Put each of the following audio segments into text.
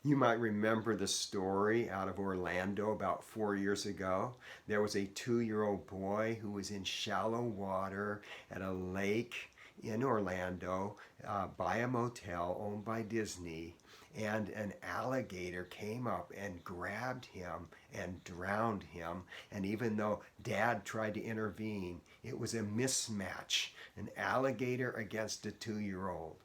You might remember the story out of Orlando about 4 years ago. There was a 2-year-old boy who was in shallow water at a lake in Orlando by a motel owned by Disney, and an alligator came up and grabbed him and drowned him. And even though Dad tried to intervene, it was a mismatch, an alligator against a 2-year-old.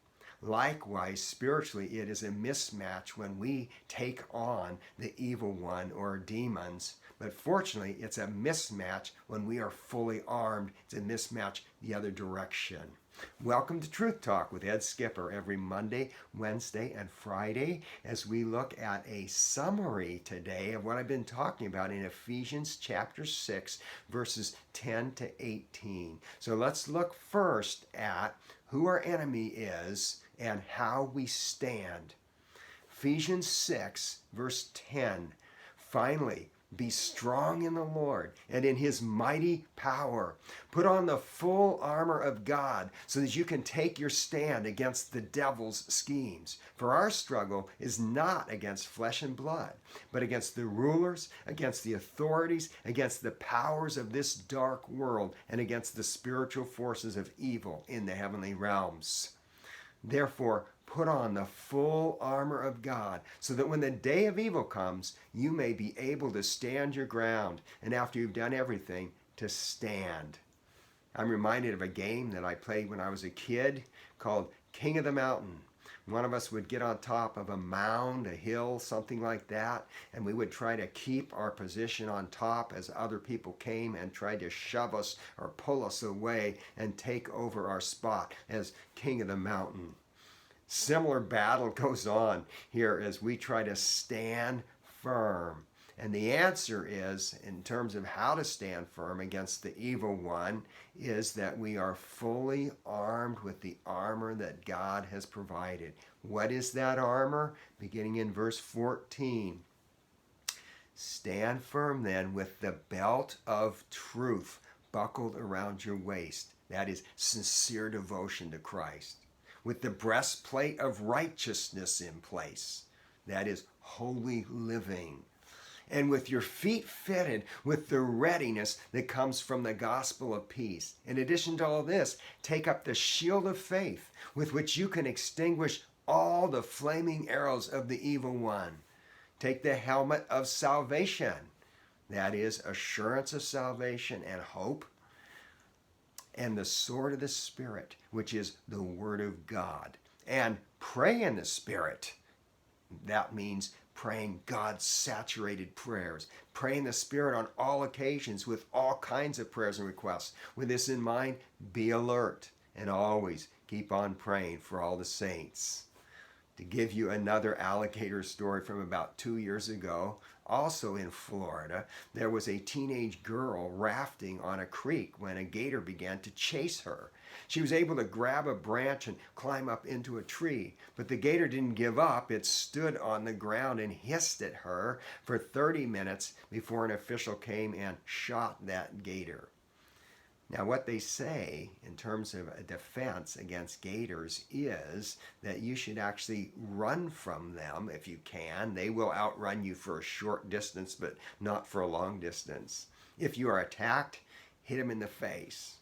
Likewise, spiritually, it is a mismatch when we take on the evil one or demons. But fortunately, it's a mismatch when we are fully armed. It's a mismatch the other direction. Welcome to Truth Talk with Ed Skipper every Monday, Wednesday, and Friday as we look at a summary today of what I've been talking about in Ephesians chapter 6, verses 10 to 18. So let's look first at who our enemy is and how we stand. Ephesians 6, verse 10. Finally, be strong in the Lord and in his mighty power. Put on the full armor of God so that you can take your stand against the devil's schemes. For our struggle is not against flesh and blood, but against the rulers, against the authorities, against the powers of this dark world, and against the spiritual forces of evil in the heavenly realms. Therefore, put on the full armor of God, so that when the day of evil comes, you may be able to stand your ground, and after you've done everything, to stand. I'm reminded of a game that I played when I was a kid called King of the Mountain. One of us would get on top of a mound, a hill, something like that, and we would try to keep our position on top as other people came and tried to shove us or pull us away and take over our spot as King of the Mountain. Similar battle goes on here as we try to stand firm. And the answer is, in terms of how to stand firm against the evil one, is that we are fully armed with the armor that God has provided. What is that armor? Beginning in verse 14. Stand firm then with the belt of truth buckled around your waist. That is sincere devotion to Christ. With the breastplate of righteousness in place. That is holy living. And with your feet fitted with the readiness that comes from the gospel of peace. In addition to all this, take up the shield of faith with which you can extinguish all the flaming arrows of the evil one. Take the helmet of salvation. That is assurance of salvation and hope. And the sword of the Spirit, which is the Word of God. And pray in the Spirit. That means praying God-saturated prayers. Pray in the Spirit on all occasions with all kinds of prayers and requests. With this in mind, be alert and always keep on praying for all the saints. To give you another alligator story from about 2 years ago, also in Florida, there was a teenage girl rafting on a creek when a gator began to chase her. She was able to grab a branch and climb up into a tree, but the gator didn't give up. It stood on the ground and hissed at her for 30 minutes before an official came and shot that gator. Now, what they say in terms of a defense against gators is that you should actually run from them if you can. They will outrun you for a short distance, but not for a long distance. If you are attacked, hit them in the face.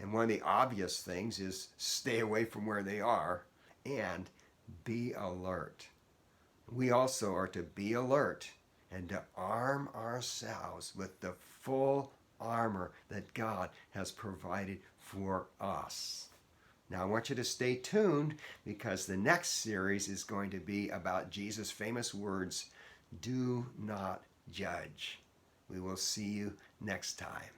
And one of the obvious things is stay away from where they are and be alert. We also are to be alert and to arm ourselves with the full armor that God has provided for us. Now I want you to stay tuned because the next series is going to be about Jesus' famous words, do not judge. We will see you next time.